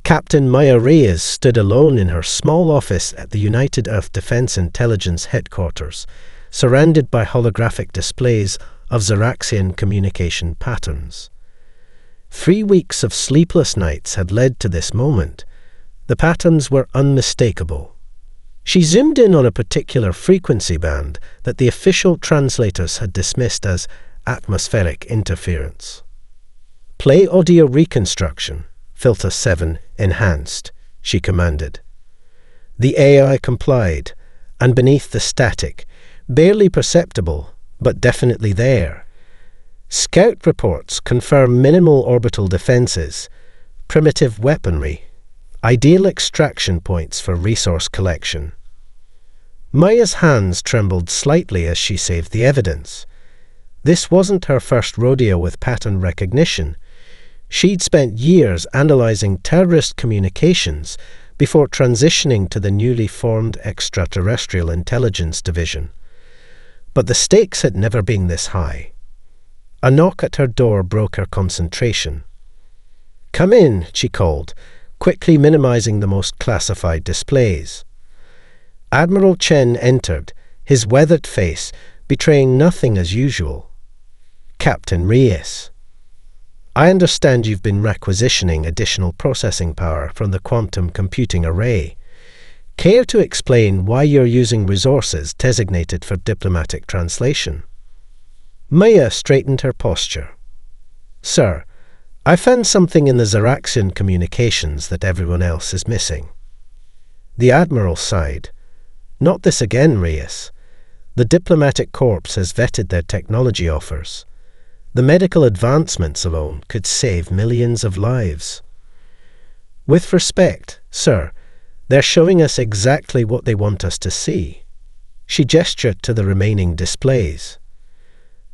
Captain Maya Reyes stood alone in her small office at the United Earth Defense Intelligence headquarters, surrounded by holographic displays of Xeraxian communication patterns. 3 weeks of sleepless nights had led to this moment. The patterns were unmistakable. She zoomed in on a particular frequency band that the official translators had dismissed as atmospheric interference. "Play audio reconstruction, filter 7 enhanced," she commanded. The AI complied, and beneath the static, barely perceptible, but definitely there, scout reports confirm minimal orbital defenses, primitive weaponry, ideal extraction points for resource collection. Maya's hands trembled slightly as she saved the evidence. This wasn't her first rodeo with pattern recognition. She'd spent years analyzing terrorist communications before transitioning to the newly formed Extraterrestrial Intelligence Division. But the stakes had never been this high. A knock at her door broke her concentration. "Come in," she called, quickly minimizing the most classified displays. Admiral Chen entered, his weathered face betraying nothing as usual. "Captain Reyes, I understand you've been requisitioning additional processing power from the quantum computing array. Care to explain why you're using resources designated for diplomatic translation?" Maya straightened her posture. "Sir, I found something in the Xeraxian communications that everyone else is missing." The Admiral sighed. "Not this again, Reyes. The diplomatic corps has vetted their technology offers. The medical advancements alone could save millions of lives. With respect, sir, they're showing us exactly what they want us to see." She gestured to the remaining displays.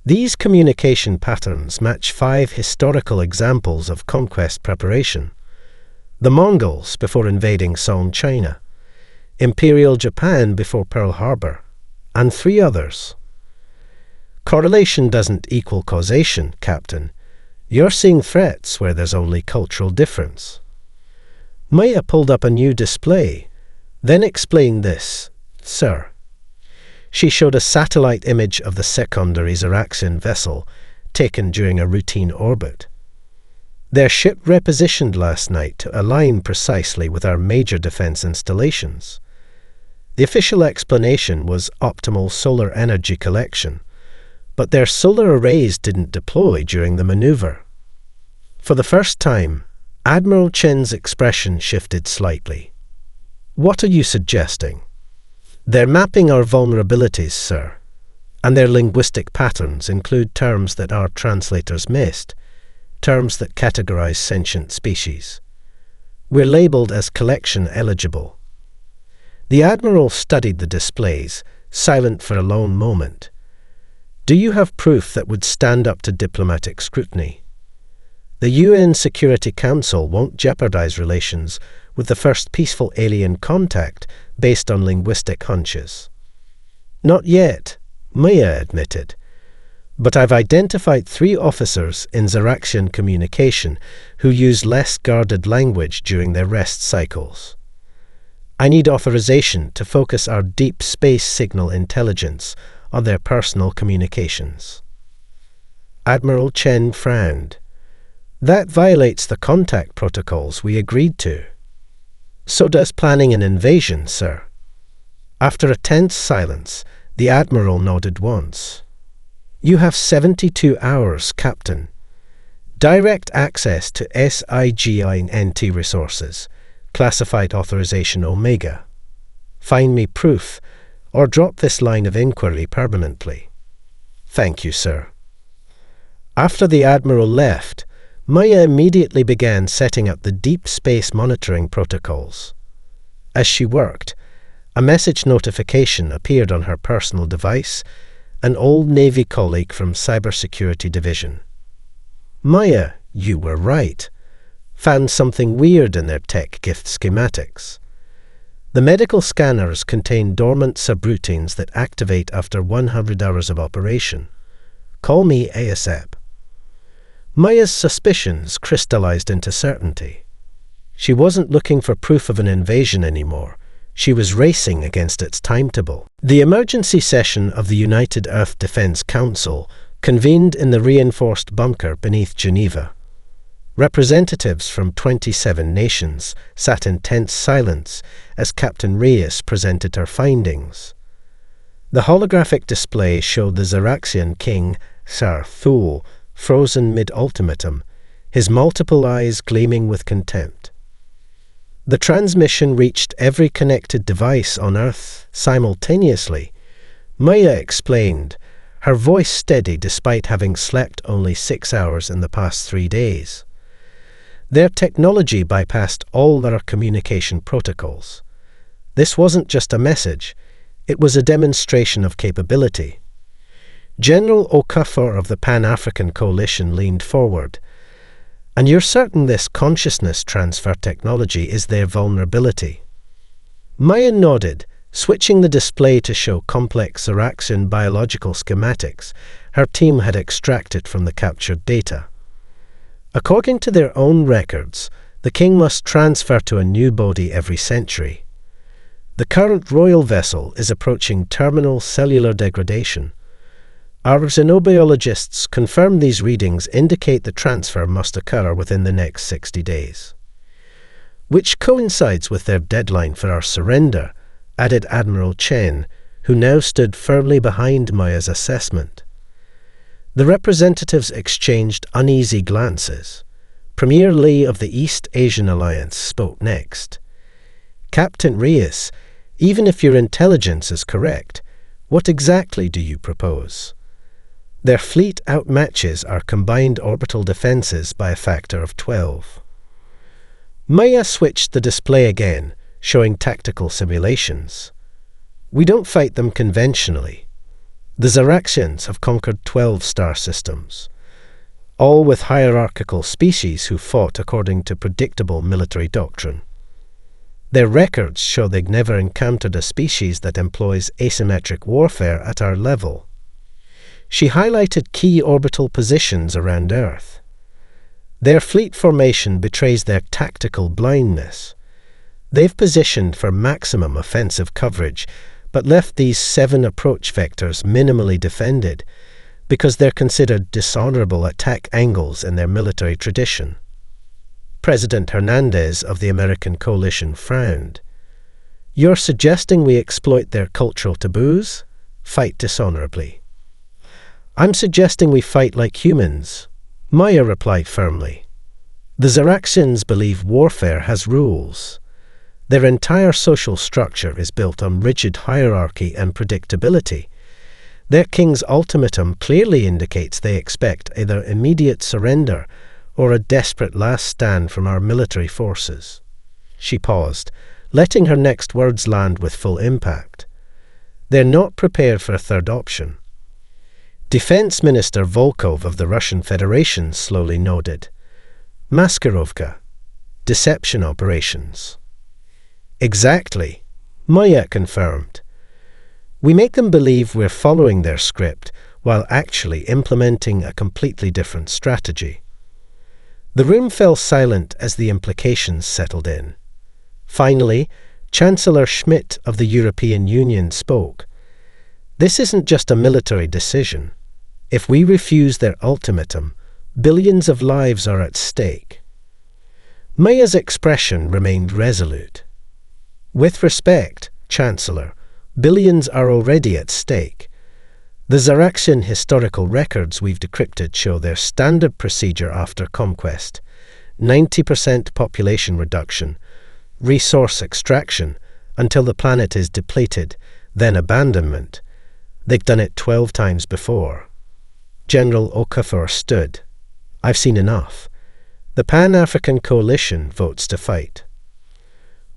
These communication patterns match 5 historical examples of conquest preparation. The Mongols before invading Song China, Imperial Japan before Pearl Harbor, and 3 others. "Correlation doesn't equal causation, Captain. You're seeing threats where there's only cultural difference." Maya pulled up a new display, then explained this. "Sir." She showed a satellite image of the secondary Xeraxian vessel taken during a routine orbit. Their ship repositioned last night to align precisely with our major defense installations. The official explanation was optimal solar energy collection, but their solar arrays didn't deploy during the maneuver. For the first time, Admiral Chen's expression shifted slightly. "What are you suggesting?" "They're mapping our vulnerabilities, sir, and their linguistic patterns include terms that our translators missed, terms that categorize sentient species. We're labeled as collection eligible." The Admiral studied the displays, silent for a long moment. "Do you have proof that would stand up to diplomatic scrutiny? The UN Security Council won't jeopardize relations with the first peaceful alien contact based on linguistic hunches." "Not yet," Maya admitted. "But I've identified 3 officers in Xeraxian communication who use less guarded language during their rest cycles. I need authorization to focus our deep space signal intelligence on their personal communications." Admiral Chen frowned. "That violates the contact protocols we agreed to." "So does planning an invasion, sir." After a tense silence, the Admiral nodded once. "You have 72 hours, Captain. Direct access to SIGINT resources, classified authorization Omega. Find me proof, or drop this line of inquiry permanently." "Thank you, sir." After the Admiral left, Maya immediately began setting up the deep space monitoring protocols. As she worked, a message notification appeared on her personal device, an old Navy colleague from Cybersecurity Division. "Maya, you were right. Found something weird in their tech gift schematics. The medical scanners contain dormant subroutines that activate after 100 hours of operation. Call me ASAP." Maya's suspicions crystallized into certainty. She wasn't looking for proof of an invasion anymore. She was racing against its timetable. The emergency session of the United Earth Defense Council convened in the reinforced bunker beneath Geneva. Representatives from 27 nations sat in tense silence as Captain Reyes presented her findings. The holographic display showed the Zaraxian king, Sar Thul, frozen mid-ultimatum, his multiple eyes gleaming with contempt. The transmission reached every connected device on Earth simultaneously. Maya explained, her voice steady despite having slept only 6 hours in the past 3 days. Their technology bypassed all their communication protocols. This wasn't just a message, it was a demonstration of capability. General Okafor of the Pan-African Coalition leaned forward. And you're certain this consciousness transfer technology is their vulnerability? Maya nodded, switching the display to show complex Zaraxian biological schematics her team had extracted from the captured data. According to their own records, the king must transfer to a new body every century. The current royal vessel is approaching terminal cellular degradation. Our xenobiologists confirm these readings indicate the transfer must occur within the next 60 days. Which coincides with their deadline for our surrender, added Admiral Chen, who now stood firmly behind Maya's assessment. The representatives exchanged uneasy glances. Premier Lee of the East Asian Alliance spoke next. Captain Reyes, even if your intelligence is correct, what exactly do you propose? Their fleet outmatches our combined orbital defenses by a factor of 12. Maya switched the display again, showing tactical simulations. We don't fight them conventionally. The Zaraxians have conquered 12 star systems, all with hierarchical species who fought according to predictable military doctrine. Their records show they've never encountered a species that employs asymmetric warfare at our level. She highlighted key orbital positions around Earth. Their fleet formation betrays their tactical blindness. They've positioned for maximum offensive coverage, but left these 7 approach vectors minimally defended because they're considered dishonorable attack angles in their military tradition. President Hernandez of the American Coalition frowned. You're suggesting we exploit their cultural taboos? Fight dishonorably. I'm suggesting we fight like humans, Maya replied firmly. The Zaraxians believe warfare has rules. Their entire social structure is built on rigid hierarchy and predictability. Their king's ultimatum clearly indicates they expect either immediate surrender or a desperate last stand from our military forces. She paused, letting her next words land with full impact. They're not prepared for a third option. Defense Minister Volkov of the Russian Federation slowly nodded. Maskirovka. Deception operations. Exactly, Maya confirmed. We make them believe we're following their script while actually implementing a completely different strategy. The room fell silent as the implications settled in. Finally, Chancellor Schmidt of the European Union spoke. This isn't just a military decision. If we refuse their ultimatum, billions of lives are at stake. Maya's expression remained resolute. With respect, Chancellor, billions are already at stake. The Zaraxian historical records we've decrypted show their standard procedure after conquest: 90% population reduction, resource extraction until the planet is depleted, then abandonment. They've done it 12 times before. General Okafor stood. I've seen enough. The Pan-African Coalition votes to fight.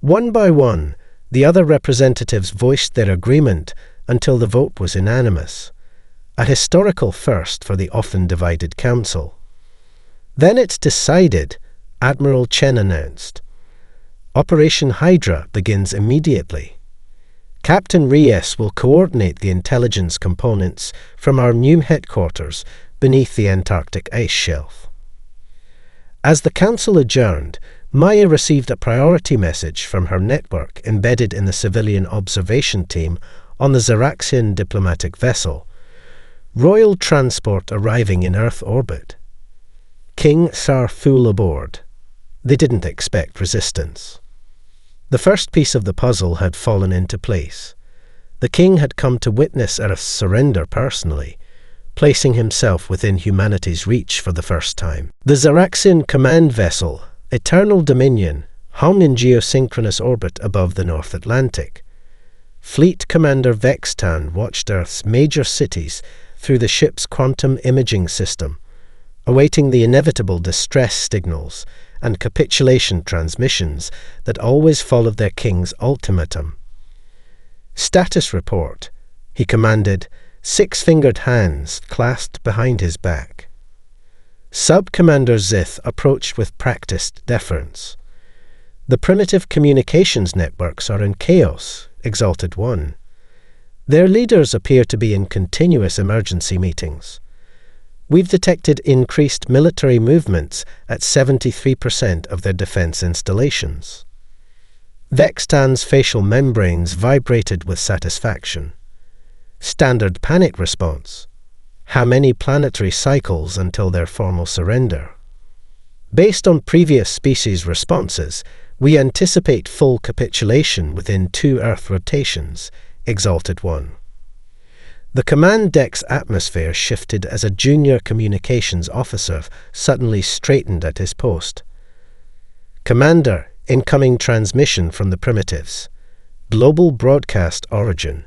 One by one, the other representatives voiced their agreement until the vote was unanimous, a historical first for the often divided council. Then it's decided, Admiral Chen announced. Operation Hydra begins immediately. Captain Reyes will coordinate the intelligence components from our new headquarters beneath the Antarctic ice shelf. As the council adjourned, Maya received a priority message from her network embedded in the civilian observation team on the Zaraxian diplomatic vessel. Royal transport arriving in Earth orbit. King Sarful aboard. They didn't expect resistance. The first piece of the puzzle had fallen into place. The king had come to witness Earth's surrender personally, placing himself within humanity's reach for the first time. The Zaraxian command vessel, Eternal Dominion, hung in geosynchronous orbit above the North Atlantic. Fleet Commander Vextan watched Earth's major cities through the ship's quantum imaging system, awaiting the inevitable distress signals and capitulation transmissions that always followed their king's ultimatum. Status report, he commanded, six-fingered hands clasped behind his back. Sub-Commander Zith approached with practiced deference. The primitive communications networks are in chaos, Exalted One. Their leaders appear to be in continuous emergency meetings. We've detected increased military movements at 73% of their defense installations. Vextan's facial membranes vibrated with satisfaction. Standard panic response. How many planetary cycles until their formal surrender? Based on previous species responses, we anticipate full capitulation within 2 Earth rotations, Exalted One. The command deck's atmosphere shifted as a junior communications officer suddenly straightened at his post. Commander, incoming transmission from the primitives. Global broadcast origin.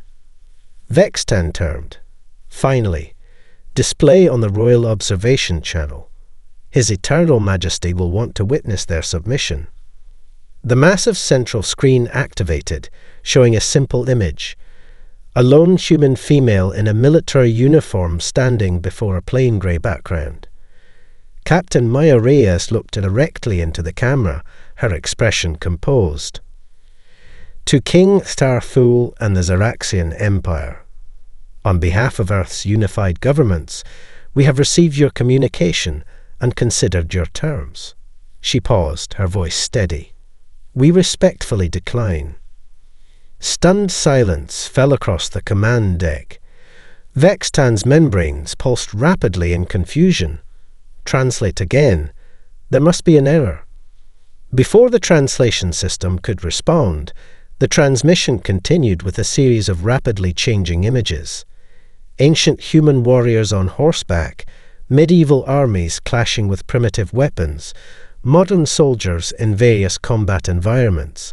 Vextan termed. Finally, display on the Royal Observation Channel. His Eternal Majesty will want to witness their submission. The massive central screen activated, showing a simple image. A lone human female in a military uniform standing before a plain grey background. Captain Maya Reyes looked directly into the camera, her expression composed. To King Starfool and the Zaraxian Empire. On behalf of Earth's unified governments, we have received your communication and considered your terms. She paused, her voice steady. We respectfully decline. Stunned silence fell across the command deck. Vextan's membranes pulsed rapidly in confusion. Translate again. There must be an error. Before the translation system could respond, the transmission continued with a series of rapidly changing images. Ancient human warriors on horseback, medieval armies clashing with primitive weapons, modern soldiers in various combat environments,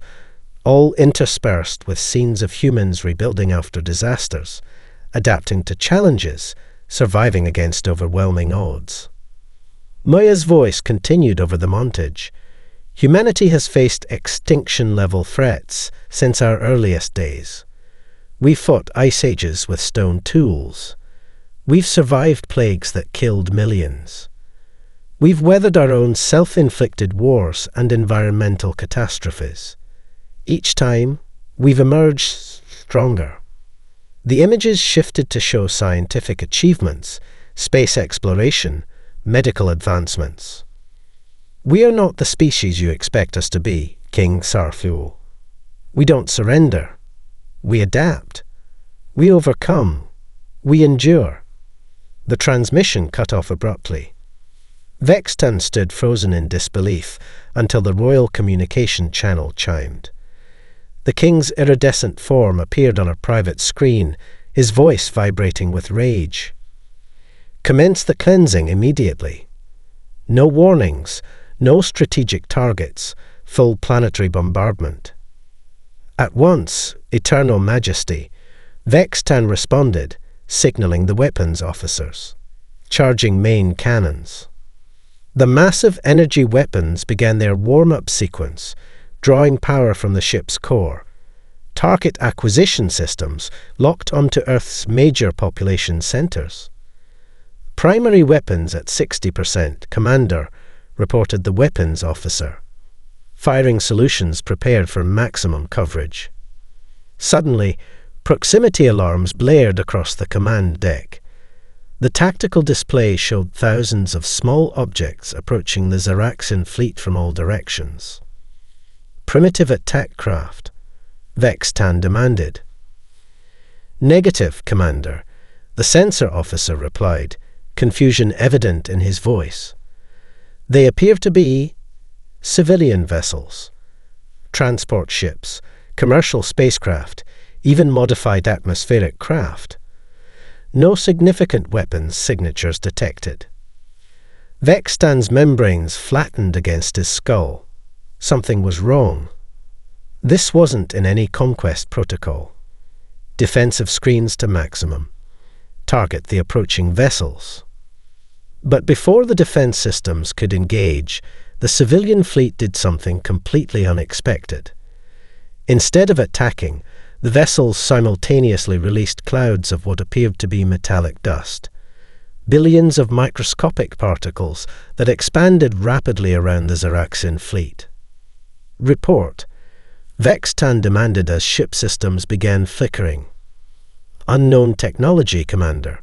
all interspersed with scenes of humans rebuilding after disasters, adapting to challenges, surviving against overwhelming odds. Maya's voice continued over the montage. Humanity has faced extinction-level threats since our earliest days. We fought ice ages with stone tools. We've survived plagues that killed millions. We've weathered our own self-inflicted wars and environmental catastrophes. Each time, we've emerged stronger. The images shifted to show scientific achievements, space exploration, medical advancements. We are not the species you expect us to be, King Sarful. We don't surrender. We adapt. We overcome. We endure. The transmission cut off abruptly. Vextan stood frozen in disbelief until the Royal Communication Channel chimed. The king's iridescent form appeared on a private screen, his voice vibrating with rage. Commence the cleansing immediately. No warnings, no strategic targets, full planetary bombardment. At once, Eternal Majesty, Vextan responded, signaling the weapons officers, charging main cannons. The massive energy weapons began their warm-up sequence, drawing power from the ship's core. Target acquisition systems locked onto Earth's major population centers. Primary weapons at 60%, Commander, reported the weapons officer. Firing solutions prepared for maximum coverage. Suddenly, proximity alarms blared across the command deck. The tactical display showed thousands of small objects approaching the Zaraxian fleet from all directions. Primitive attack craft, Vextan demanded. Negative, Commander, the sensor officer replied, confusion evident in his voice. They appear to be civilian vessels, transport ships, commercial spacecraft, even modified atmospheric craft. No significant weapons signatures detected. Vextan's membranes flattened against his skull. Something was wrong. This wasn't in any Conquest protocol. Defensive screens to maximum. Target the approaching vessels. But before the defense systems could engage, the civilian fleet did something completely unexpected. Instead of attacking, the vessels simultaneously released clouds of what appeared to be metallic dust. Billions of microscopic particles that expanded rapidly around the Zaraxian fleet. Report. Vextan demanded as ship systems began flickering. Unknown technology, Commander.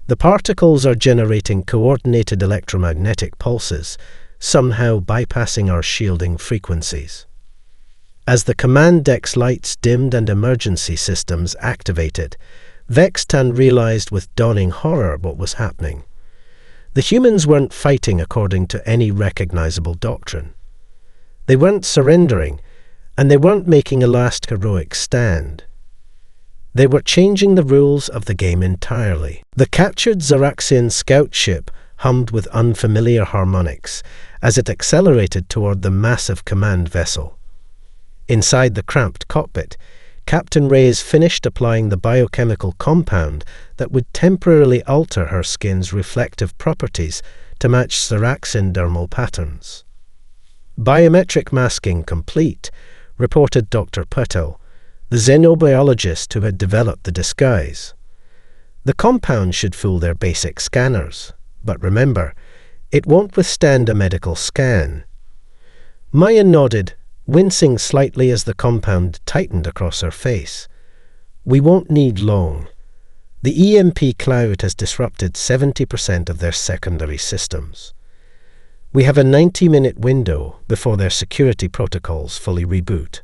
The particles are generating coordinated electromagnetic pulses, somehow bypassing our shielding frequencies. As the command deck's lights dimmed and emergency systems activated, Vextan realized with dawning horror what was happening. The humans weren't fighting according to any recognizable doctrine. They weren't surrendering, and they weren't making a last heroic stand. They were changing the rules of the game entirely. The captured Zaraxian scout ship hummed with unfamiliar harmonics as it accelerated toward the massive command vessel. Inside the cramped cockpit, Captain Reyes finished applying the biochemical compound that would temporarily alter her skin's reflective properties to match Zaraxian dermal patterns. Biometric masking complete, reported Dr. Prevail, the xenobiologist who had developed the disguise. The compound should fool their basic scanners, but remember, it won't withstand a medical scan. Maya nodded, wincing slightly as the compound tightened across her face. We won't need long. The EMP cloud has disrupted 70% of their secondary systems. We have a 90-minute window before their security protocols fully reboot.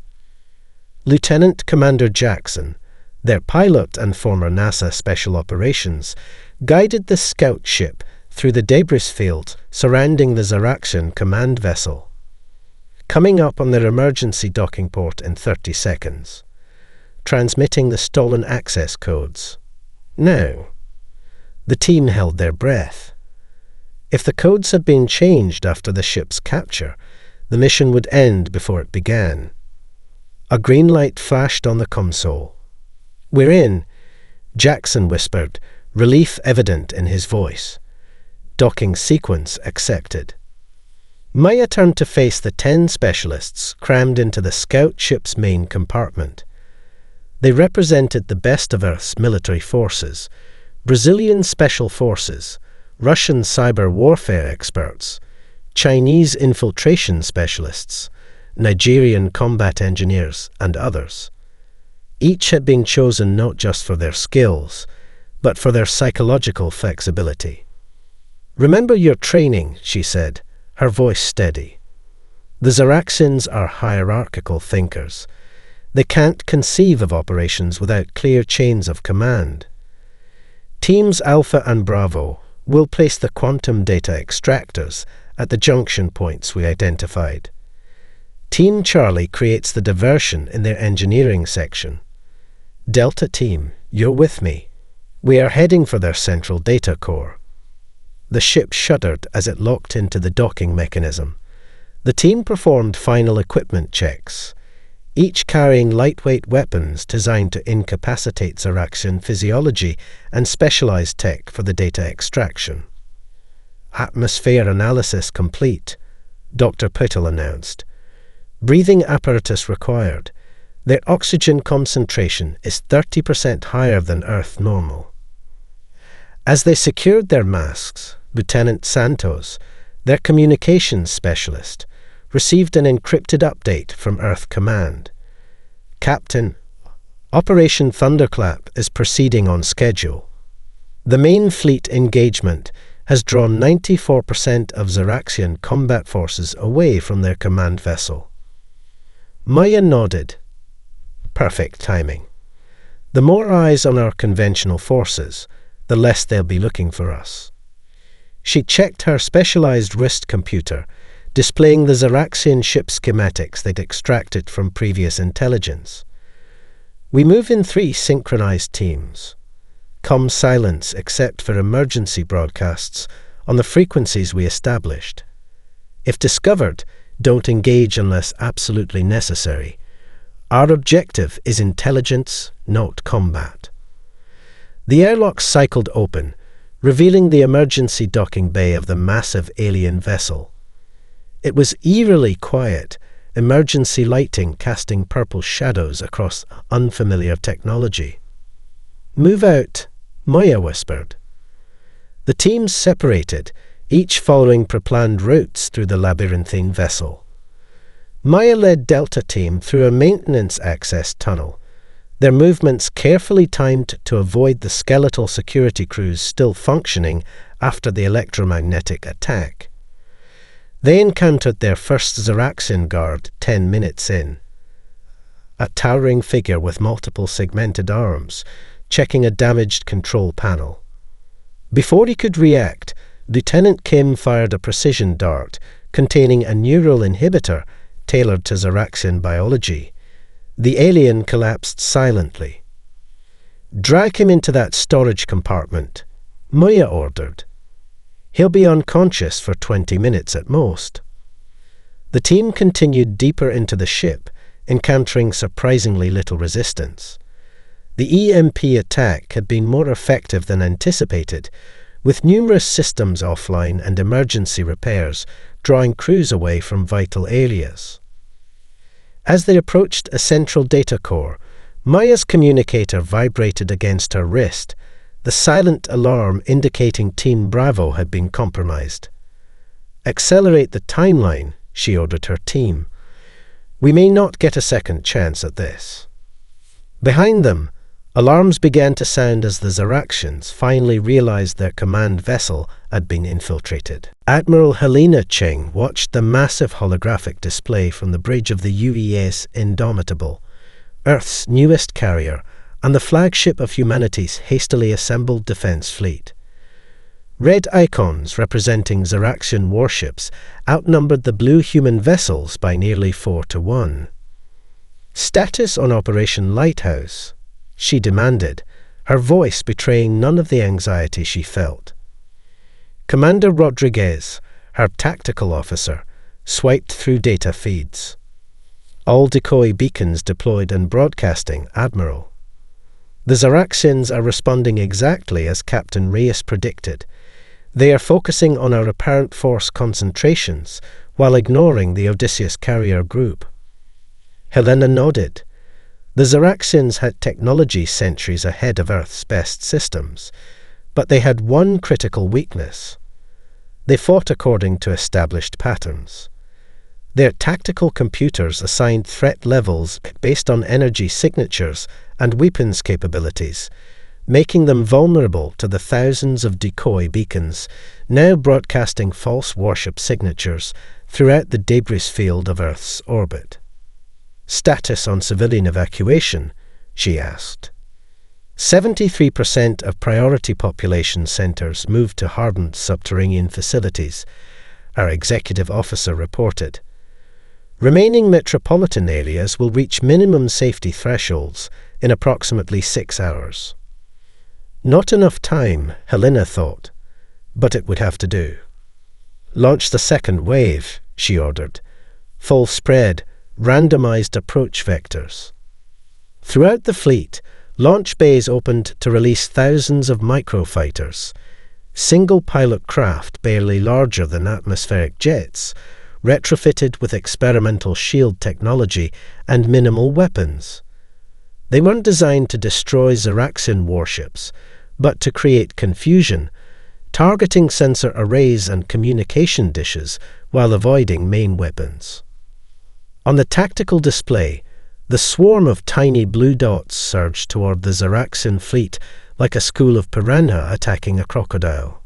Lieutenant Commander Jackson, their pilot and former NASA Special Operations, guided the scout ship through the debris field surrounding the Zaraxian command vessel. Coming up on their emergency docking port in 30 seconds. Transmitting the stolen access codes. Now. The team held their breath. If the codes had been changed after the ship's capture, the mission would end before it began. A green light flashed on the console. "We're in," Jackson whispered, relief evident in his voice. Docking sequence accepted. Maya turned to face the 10 specialists crammed into the scout ship's main compartment. They represented the best of Earth's military forces, Brazilian special forces, Russian cyber warfare experts, Chinese infiltration specialists, Nigerian combat engineers, and others. Each had been chosen not just for their skills, but for their psychological flexibility. "Remember your training," she said, her voice steady. "The Zaraxians are hierarchical thinkers. They can't conceive of operations without clear chains of command. Teams Alpha and Bravo will place the quantum data extractors at the junction points we identified. Team Charlie creates the diversion in their engineering section. Delta Team, you're with me. We are heading for their central data core." The ship shuddered as it locked into the docking mechanism. The team performed final equipment checks, each carrying lightweight weapons designed to incapacitate Zaraxian physiology and specialized tech for the data extraction. "Atmosphere analysis complete," Dr. Prevail announced. "Breathing apparatus required. Their oxygen concentration is 30% higher than Earth normal." As they secured their masks, Lieutenant Santos, their communications specialist, received an encrypted update from Earth Command. "Captain, Operation Thunderclap is proceeding on schedule. The main fleet engagement has drawn 94% of Zaraxian combat forces away from their command vessel." Maya nodded. Perfect timing. The more eyes on our conventional forces, the less they'll be looking for us. She checked her specialized wrist computer, displaying the Zaraxian ship schematics they'd extracted from previous intelligence. We move in 3 synchronized teams. Com silence except for emergency broadcasts on the frequencies we established. If discovered, don't engage unless absolutely necessary. Our objective is intelligence, not combat. The airlock cycled open, revealing the emergency docking bay of the massive alien vessel. It was eerily quiet, emergency lighting casting purple shadows across unfamiliar technology. "Move out," Maya whispered. The teams separated, each following preplanned routes through the labyrinthine vessel. Maya led Delta Team through a maintenance access tunnel, their movements carefully timed to avoid the skeletal security crews still functioning after the electromagnetic attack. They encountered their first Zaraxian guard 10 minutes in. A towering figure with multiple segmented arms, checking a damaged control panel. Before he could react, Lieutenant Kim fired a precision dart containing a neural inhibitor tailored to Zaraxian biology. The alien collapsed silently. "Drag him into that storage compartment," Maya ordered. "He'll be unconscious for 20 minutes at most." The team continued deeper into the ship, encountering surprisingly little resistance. The EMP attack had been more effective than anticipated, with numerous systems offline and emergency repairs drawing crews away from vital areas. As they approached a central data core, Maya's communicator vibrated against her wrist, the silent alarm indicating Team Bravo had been compromised. "Accelerate the timeline," she ordered her team. "We may not get a second chance at this." Behind them, alarms began to sound as the Zaraxians finally realized their command vessel had been infiltrated. Admiral Helena Cheng watched the massive holographic display from the bridge of the UES Indomitable, Earth's newest carrier and the flagship of humanity's hastily assembled defense fleet. Red icons representing Zaraxian warships outnumbered the blue human vessels by nearly 4-1. "Status on Operation Lighthouse," she demanded, her voice betraying none of the anxiety she felt. Commander Rodriguez, her tactical officer, swiped through data feeds. "All decoy beacons deployed and broadcasting, Admiral." The Zaraxians are responding exactly as Captain Reyes predicted. They are focusing on our apparent force concentrations while ignoring the Odysseus carrier group. Helena nodded. The Zaraxians had technology centuries ahead of Earth's best systems, but they had one critical weakness. They fought according to established patterns. Their tactical computers assigned threat levels based on energy signatures and weapons capabilities, making them vulnerable to the thousands of decoy beacons now broadcasting false warship signatures throughout the debris field of Earth's orbit. "Status on civilian evacuation?" she asked. 73% of priority population centers moved to hardened subterranean facilities, our executive officer reported. Remaining metropolitan areas will reach minimum safety thresholds in approximately 6 hours. Not enough time, Helena thought, but it would have to do. "Launch the second wave," she ordered. "Full spread, randomized approach vectors." Throughout the fleet, launch bays opened to release thousands of microfighters, single-pilot craft barely larger than atmospheric jets, retrofitted with experimental shield technology and minimal weapons. They weren't designed to destroy Zaraxian warships, but to create confusion, targeting sensor arrays and communication dishes while avoiding main weapons. On the tactical display, the swarm of tiny blue dots surged toward the Zaraxian fleet like a school of piranha attacking a crocodile.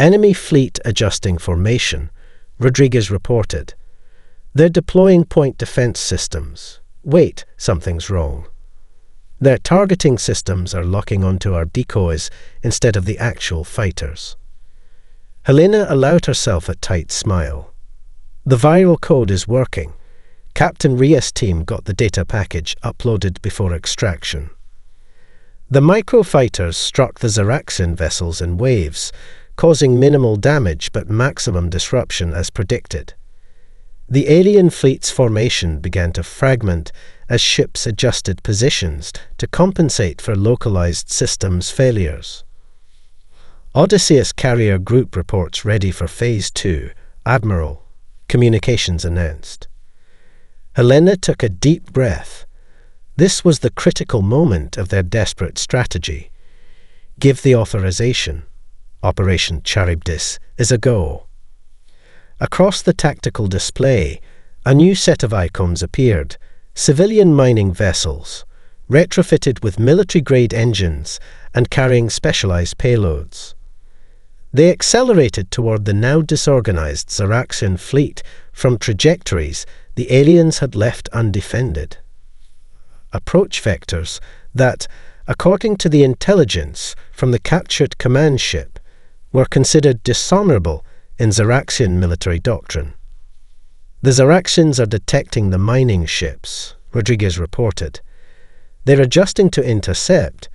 "Enemy fleet adjusting formation," Rodriguez reported. They're deploying point defense systems. Wait, something's wrong. Their targeting systems are locking onto our decoys instead of the actual fighters. Helena allowed herself a tight smile. The viral code is working. Captain Ria's team got the data package uploaded before extraction. The microfighters struck the Zaraxian vessels in waves, causing minimal damage but maximum disruption as predicted. The alien fleet's formation began to fragment as ships adjusted positions to compensate for localized systems failures. Odysseus carrier group reports ready for Phase 2, Admiral. Communications announced. Helena took a deep breath. This was the critical moment of their desperate strategy. Give the authorization. Operation Charybdis is a go. Across the tactical display, a new set of icons appeared, civilian mining vessels, retrofitted with military-grade engines and carrying specialized payloads. They accelerated toward the now disorganized Zaraxian fleet from trajectories the aliens had left undefended. Approach vectors that, according to the intelligence from the captured command ship, were considered dishonorable in Zaraxian military doctrine. The Zaraxians are detecting the mining ships, Rodriguez reported. They're adjusting to intercept,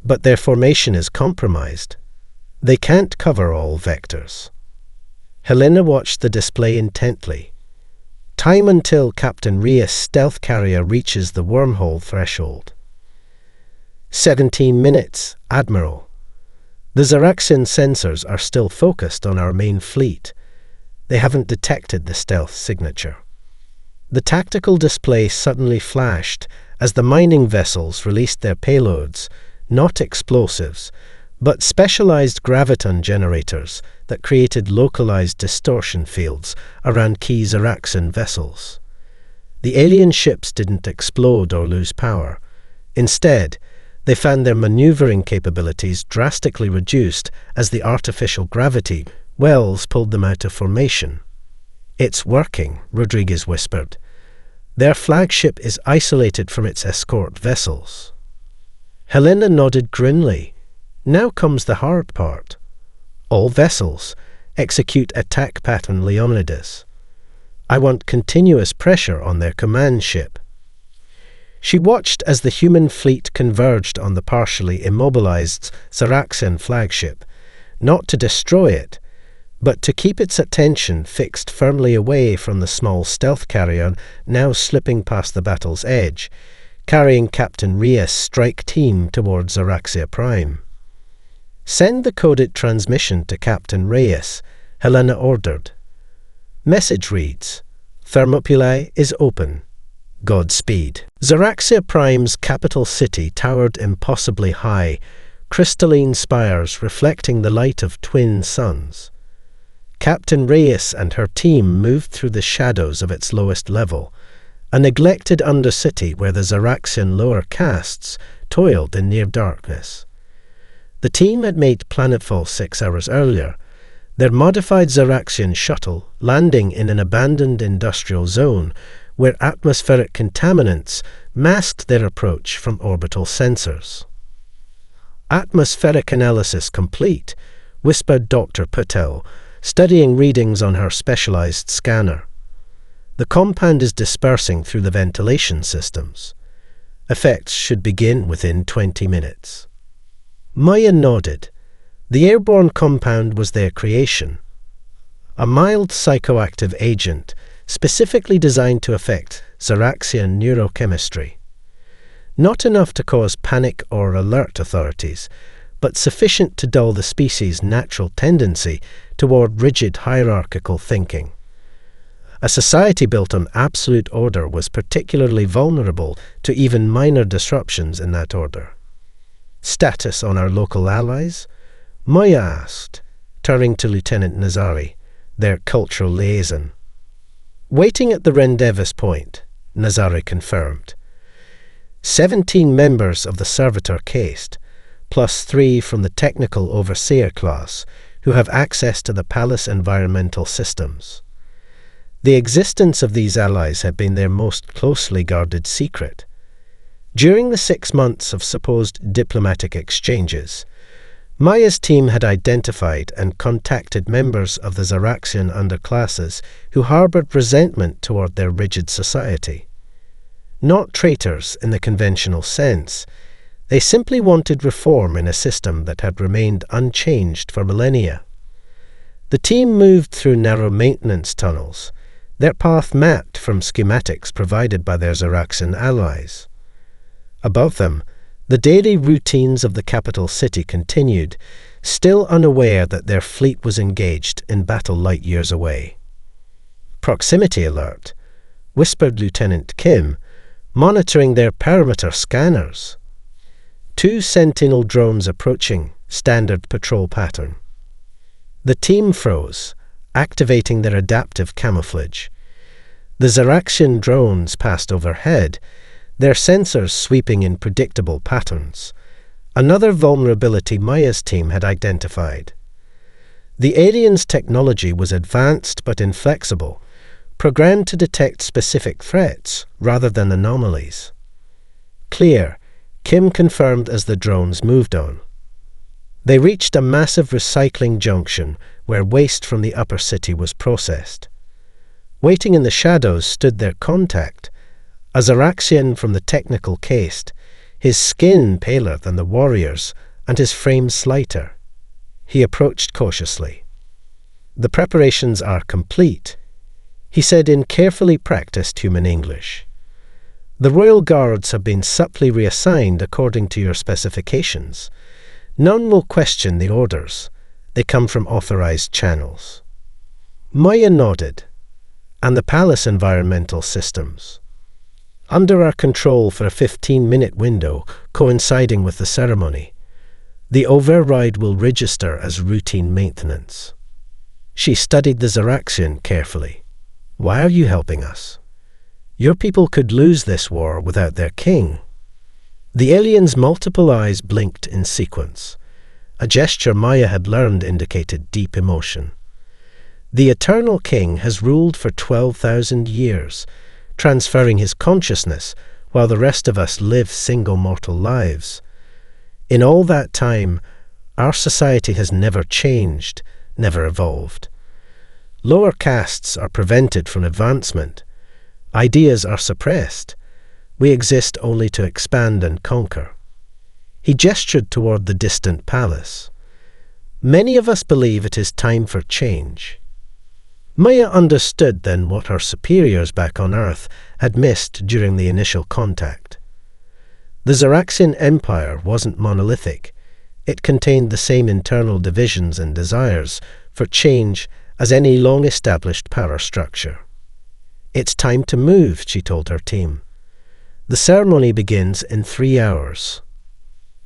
but their formation is compromised. They can't cover all vectors. Helena watched the display intently. Time until Captain Ria's stealth carrier reaches the wormhole threshold. 17 minutes, Admiral. The Zaraxian sensors are still focused on our main fleet. They haven't detected the stealth signature. The tactical display suddenly flashed as the mining vessels released their payloads, not explosives, but specialized graviton generators that created localized distortion fields around key Zaraxian vessels. The alien ships didn't explode or lose power. Instead, they found their maneuvering capabilities drastically reduced as the artificial gravity wells pulled them out of formation. It's working, Rodriguez whispered. Their flagship is isolated from its escort vessels. Helena nodded grimly. Now comes the hard part. All vessels execute attack pattern Leonidas. I want continuous pressure on their command ship. She watched as the human fleet converged on the partially immobilized Zaraxian flagship, not to destroy it, but to keep its attention fixed firmly away from the small stealth carrier now slipping past the battle's edge, carrying Captain Ria's strike team towards Zaraxia Prime. Send the coded transmission to Captain Reyes, Helena ordered. Message reads, Thermopylae is open. Godspeed. Zaraxia Prime's capital city towered impossibly high, crystalline spires reflecting the light of twin suns. Captain Reyes and her team moved through the shadows of its lowest level, a neglected undercity where the Zaraxian lower castes toiled in near darkness. The team had made planetfall 6 hours earlier, their modified Zaraxian shuttle landing in an abandoned industrial zone where atmospheric contaminants masked their approach from orbital sensors. Atmospheric analysis complete, whispered Dr. Patel, studying readings on her specialized scanner. The compound is dispersing through the ventilation systems. Effects should begin within 20 minutes. Maya nodded. The airborne compound was their creation. A mild psychoactive agent specifically designed to affect Zaraxian neurochemistry. Not enough to cause panic or alert authorities, but sufficient to dull the species' natural tendency toward rigid hierarchical thinking. A society built on absolute order was particularly vulnerable to even minor disruptions in that order. Status on our local allies? Maya asked, turning to Lieutenant Nazari, their cultural liaison. Waiting at the Rendezvous point, Nazari confirmed. 17 members of the Servitor caste, plus 3 from the Technical Overseer class, who have access to the Palace environmental systems. The existence of these allies had been their most closely guarded secret. During the 6 months of supposed diplomatic exchanges, Maya's team had identified and contacted members of the Zaraxian underclasses who harbored resentment toward their rigid society. Not traitors in the conventional sense, they simply wanted reform in a system that had remained unchanged for millennia. The team moved through narrow maintenance tunnels, their path mapped from schematics provided by their Zaraxian allies. Above them, the daily routines of the capital city continued, still unaware that their fleet was engaged in battle light years away. Proximity alert, whispered Lieutenant Kim, monitoring their perimeter scanners. 2 Sentinel drones approaching, standard patrol pattern. The team froze, activating their adaptive camouflage. The Zaraxian drones passed overhead, their sensors sweeping in predictable patterns. Another vulnerability Maya's team had identified. The aliens' technology was advanced but inflexible, programmed to detect specific threats rather than anomalies. Clear, Kim confirmed as the drones moved on. They reached a massive recycling junction where waste from the upper city was processed. Waiting in the shadows stood their contact, a Zaraxian from the technical caste, his skin paler than the warriors and his frame slighter. He approached cautiously. "The preparations are complete," he said in carefully practiced human English. "The Royal Guards have been subtly reassigned according to your specifications. None will question the orders. They come from authorized channels." Maya nodded. "And the palace environmental systems?" "Under our control for a 15-minute window coinciding with the ceremony. The override will register as routine maintenance." She studied the Zaraxian carefully. "Why are you helping us? Your people could lose this war without their king." The alien's multiple eyes blinked in sequence. A gesture Maya had learned indicated deep emotion. "The Eternal King has ruled for 12,000 years, transferring his consciousness while the rest of us live single mortal lives. In all that time, our society has never changed, never evolved. Lower castes are prevented from advancement. Ideas are suppressed. We exist only to expand and conquer." He gestured toward the distant palace. "Many of us believe it is time for change." Maya understood then what her superiors back on Earth had missed during the initial contact. The Zaraxian Empire wasn't monolithic. It contained the same internal divisions and desires for change as any long-established power structure. "It's time to move," she told her team. "The ceremony begins in 3 hours."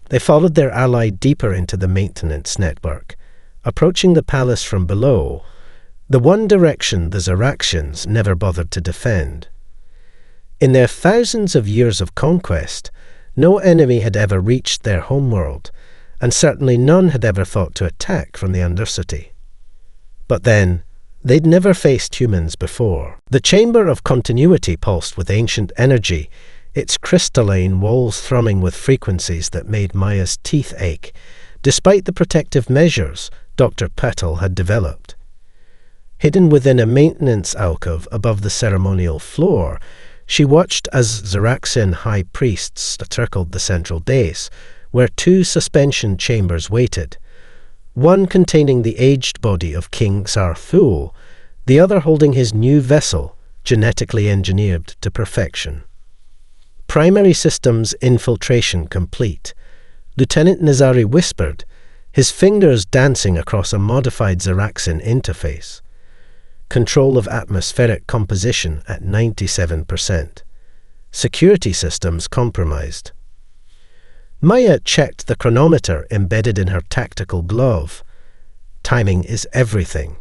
They followed their ally deeper into the maintenance network, approaching the palace from below, the one direction the Zaraxians never bothered to defend. In their thousands of years of conquest, no enemy had ever reached their homeworld, and certainly none had ever thought to attack from the Undercity. But then, they'd never faced humans before. The Chamber of Continuity pulsed with ancient energy, its crystalline walls thrumming with frequencies that made Maya's teeth ache, despite the protective measures Dr. Petal had developed. Hidden within a maintenance alcove above the ceremonial floor, she watched as Zaraxian high priests circled the central dais, where 2 suspension chambers waited, one containing the aged body of King Sarthul, the other holding his new vessel, genetically engineered to perfection. Primary systems infiltration complete. Lieutenant Nazari whispered, his fingers dancing across a modified Zaraxian interface. Control of atmospheric composition at 97%. Security systems compromised. Maya checked the chronometer embedded in her tactical glove. Timing is everything.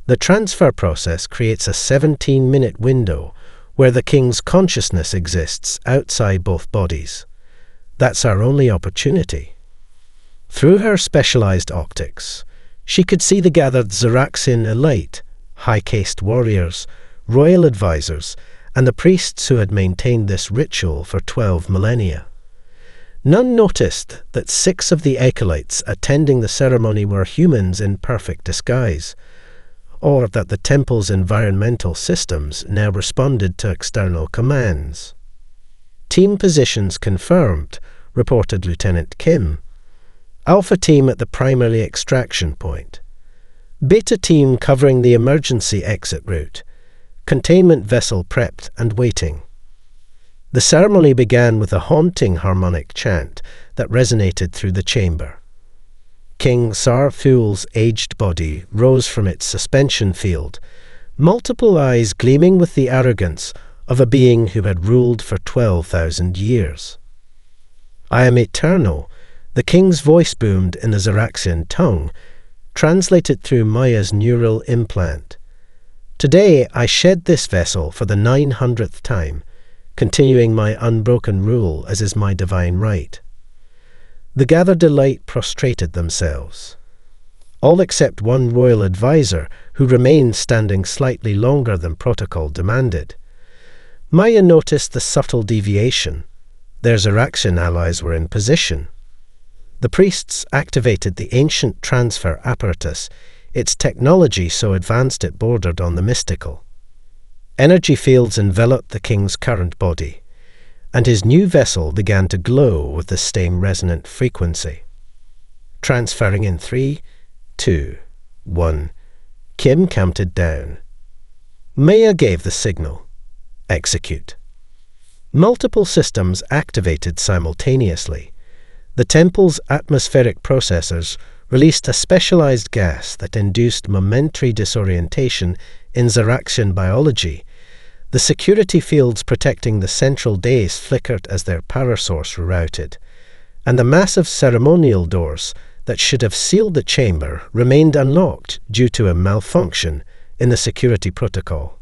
The transfer process creates a 17-minute window where the king's consciousness exists outside both bodies. That's our only opportunity. Through her specialized optics, she could see the gathered Zaraxian elite, high-caste warriors, royal advisors, and the priests who had maintained this ritual for 12 millennia. None noticed that 6 of the acolytes attending the ceremony were humans in perfect disguise, or that the temple's environmental systems now responded to external commands. Team positions confirmed, reported Lieutenant Kim. Alpha team at the primary extraction point. Beta team covering the emergency exit route. Containment vessel prepped and waiting. The ceremony began with a haunting harmonic chant that resonated through the chamber. King Sarthul's aged body rose from its suspension field, multiple eyes gleaming with the arrogance of a being who had ruled for 12,000 years. "I am eternal," the king's voice boomed in a Zaraxian tongue, translated through Maya's neural implant. "Today I shed this vessel for the 900th time, continuing my unbroken rule as is my divine right." The gathered elite prostrated themselves, all except one royal advisor who remained standing slightly longer than protocol demanded. Maya noticed the subtle deviation. Their Zaraxian allies were in position. The priests activated the ancient transfer apparatus, its technology so advanced it bordered on the mystical. Energy fields enveloped the king's current body, and his new vessel began to glow with the same resonant frequency. Transferring in 3, 2, 1. Kim counted down. Maya gave the signal. Execute. Multiple systems activated simultaneously. The temple's atmospheric processors released a specialized gas that induced momentary disorientation in Zaraxian biology. The security fields protecting the central dais flickered as their power source rerouted, and the massive ceremonial doors that should have sealed the chamber remained unlocked due to a malfunction in the security protocol.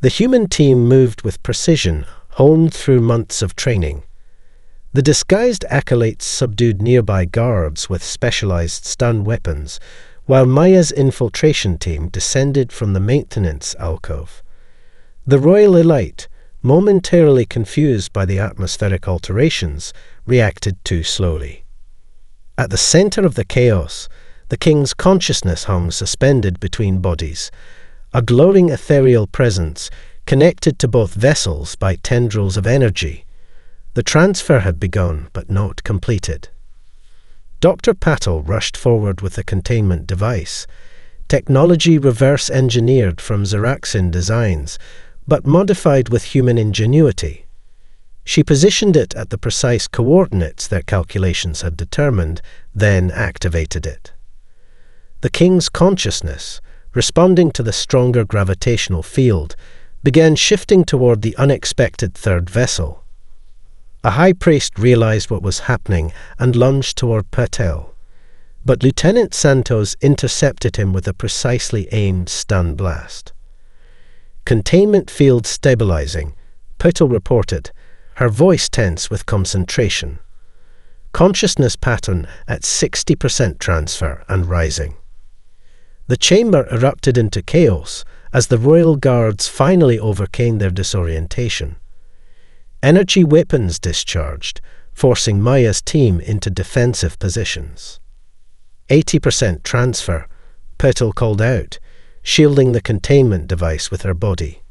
The human team moved with precision, honed through months of training. The disguised acolytes subdued nearby guards with specialized stun weapons, while Maya's infiltration team descended from the maintenance alcove. The royal elite, momentarily confused by the atmospheric alterations, reacted too slowly. At the center of the chaos, the king's consciousness hung suspended between bodies, a glowing ethereal presence connected to both vessels by tendrils of energy. The transfer had begun, but not completed. Dr. Patel rushed forward with the containment device, technology reverse-engineered from Zaraxian designs, but modified with human ingenuity. She positioned it at the precise coordinates their calculations had determined, then activated it. The king's consciousness, responding to the stronger gravitational field, began shifting toward the unexpected third vessel. A high priest realized what was happening and lunged toward Patel, but Lieutenant Santos intercepted him with a precisely aimed stun blast. "Containment field stabilizing," Patel reported, her voice tense with concentration. Consciousness pattern at 60% transfer and rising. The chamber erupted into chaos as the royal guards finally overcame their disorientation. Energy weapons discharged, forcing Maya's team into defensive positions. 80% transfer, Patel called out, shielding the containment device with her body.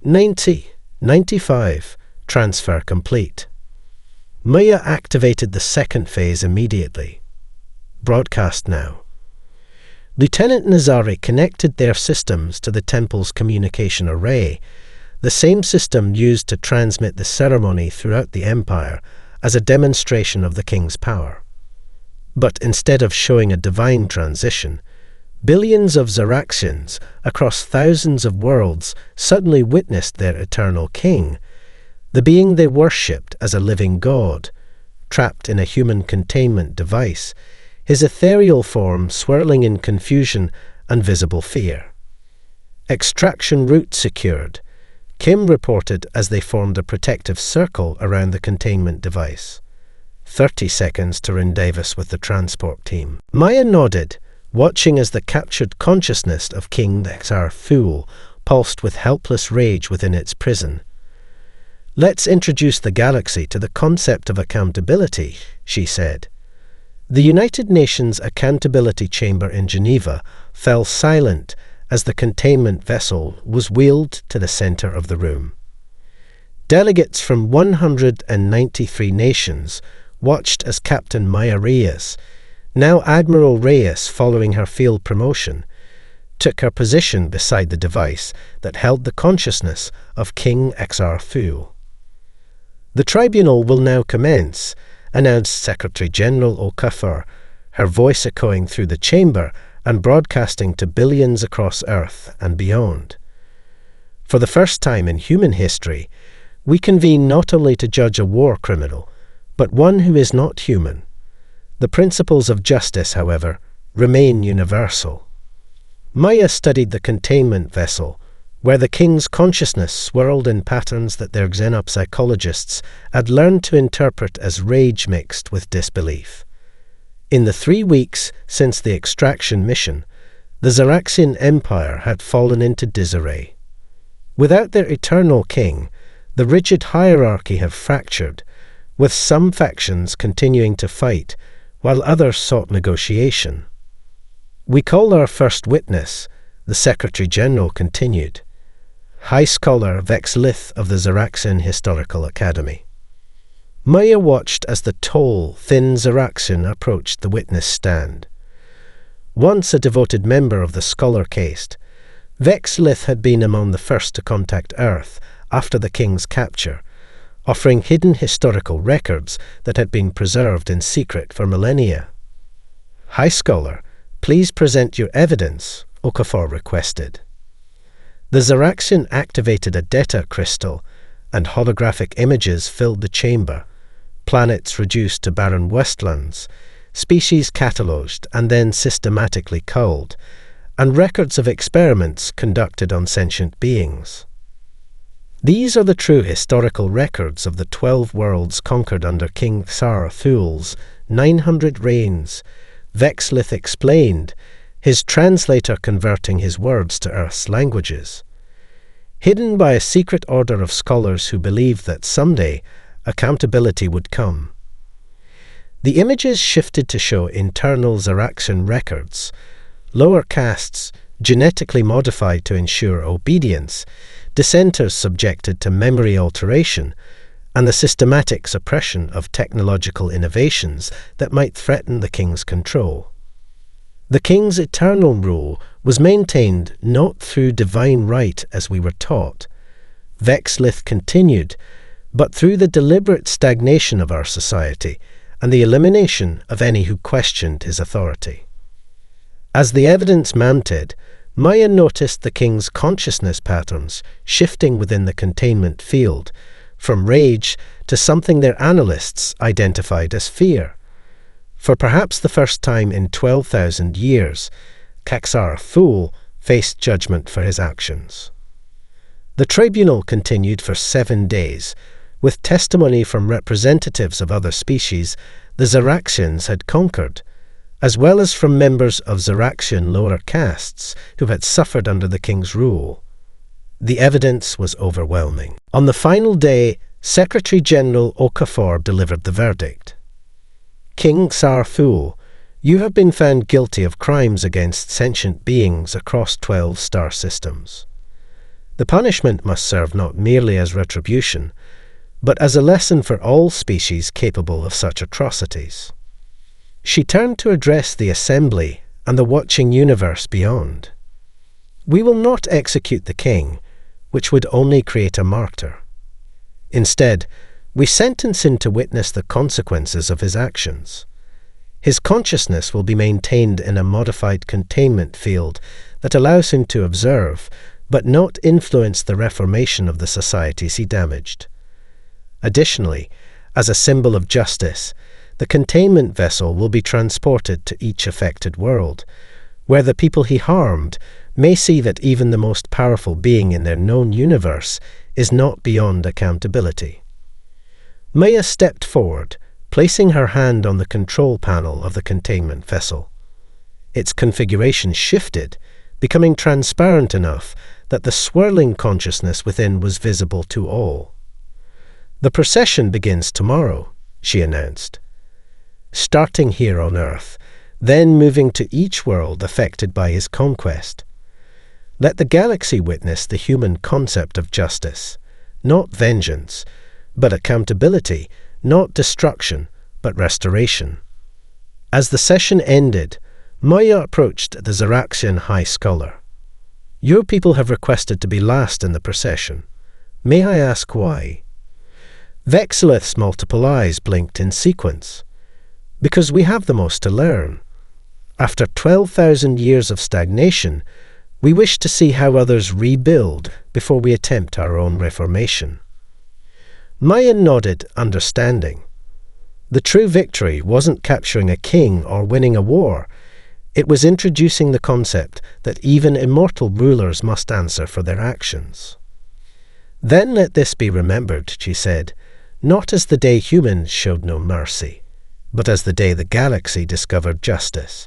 90, 95, transfer complete. Maya activated the second phase immediately. Broadcast now. Lieutenant Nazari connected their systems to the temple's communication array, the same system used to transmit the ceremony throughout the Empire as a demonstration of the king's power. But instead of showing a divine transition, billions of Zaraxians across thousands of worlds suddenly witnessed their eternal king, the being they worshipped as a living god, trapped in a human containment device, his ethereal form swirling in confusion and visible fear. Extraction route secured, Kim reported as they formed a protective circle around the containment device. 30 seconds to rendezvous with the transport team. Maya nodded, watching as the captured consciousness of King XR Fool pulsed with helpless rage within its prison. "Let's introduce the galaxy to the concept of accountability," she said. The United Nations Accountability Chamber in Geneva fell silent as the containment vessel was wheeled to the center of the room. Delegates from 193 nations watched as Captain Maya Reyes, now Admiral Reyes following her field promotion, took her position beside the device that held the consciousness of King XR Fool. "The tribunal will now commence," announced Secretary-General Okafor, her voice echoing through the chamber and broadcasting to billions across Earth and beyond. "For the first time in human history, we convene not only to judge a war criminal, but one who is not human. The principles of justice, however, remain universal." Maya studied the containment vessel, where the king's consciousness swirled in patterns that their Xenop psychologists had learned to interpret as rage mixed with disbelief. In the 3 weeks since the extraction mission, the Xeraxian Empire had fallen into disarray. Without their eternal king, the rigid hierarchy had fractured, with some factions continuing to fight, while others sought negotiation. "We call our first witness," the Secretary-General continued, High Scholar Vex Lith of the Xeraxian Historical Academy. Maya watched as the tall, thin Xeraxian approached the witness stand. Once a devoted member of the scholar caste, Vex Lith had been among the first to contact Earth after the king's capture, offering hidden historical records that had been preserved in secret for millennia. "High Scholar, please present your evidence," Okafor requested. The Xeraxian activated a data crystal, and holographic images filled the chamber, planets reduced to barren wastelands, species catalogued and then systematically culled, and records of experiments conducted on sentient beings. "These are the true historical records of the 12 worlds conquered under King XR Fool's 900 reigns," Vex Lith explained, his translator converting his words to Earth's languages. Hidden by a secret order of scholars who believed that someday accountability would come. The images shifted to show internal Xeraxian records, lower castes genetically modified to ensure obedience, dissenters subjected to memory alteration, and the systematic suppression of technological innovations that might threaten the king's control. The king's eternal rule was maintained not through divine right as we were taught, Vex Lith continued, but through the deliberate stagnation of our society and the elimination of any who questioned his authority. As the evidence mounted, Maya noticed the king's consciousness patterns shifting within the containment field, from rage to something their analysts identified as fear. For perhaps the first time in 12,000 years, XR Fool faced judgment for his actions. The tribunal continued for 7 days, with testimony from representatives of other species the Xeraxians had conquered, as well as from members of Xeraxian lower castes who had suffered under the king's rule. The evidence was overwhelming. On the final day, Secretary-General Okafor delivered the verdict. "King XR Fool, you have been found guilty of crimes against sentient beings across 12 star systems. The punishment must serve not merely as retribution, but as a lesson for all species capable of such atrocities." She turned to address the assembly and the watching universe beyond. "We will not execute the king, which would only create a martyr. Instead, we sentence him to witness the consequences of his actions. His consciousness will be maintained in a modified containment field that allows him to observe, but not influence the reformation of the societies he damaged. Additionally, as a symbol of justice, the containment vessel will be transported to each affected world, where the people he harmed may see that even the most powerful being in their known universe is not beyond accountability." Maya stepped forward, placing her hand on the control panel of the containment vessel. Its configuration shifted, becoming transparent enough that the swirling consciousness within was visible to all. "The procession begins tomorrow," she announced. "Starting here on Earth, then moving to each world affected by his conquest. Let the galaxy witness the human concept of justice, not vengeance, but accountability, not destruction, but restoration." As the session ended, Maya approached the Zaraxian High Scholar. "Your people have requested to be last in the procession. May I ask why?" Vexilith's multiple eyes blinked in sequence. "Because we have the most to learn. After 12,000 years of stagnation, we wish to see how others rebuild before we attempt our own reformation." Maya nodded, understanding. The true victory wasn't capturing a king or winning a war. It was introducing the concept that even immortal rulers must answer for their actions. "Then let this be remembered," she said, "not as the day humans showed no mercy, but as the day the galaxy discovered justice."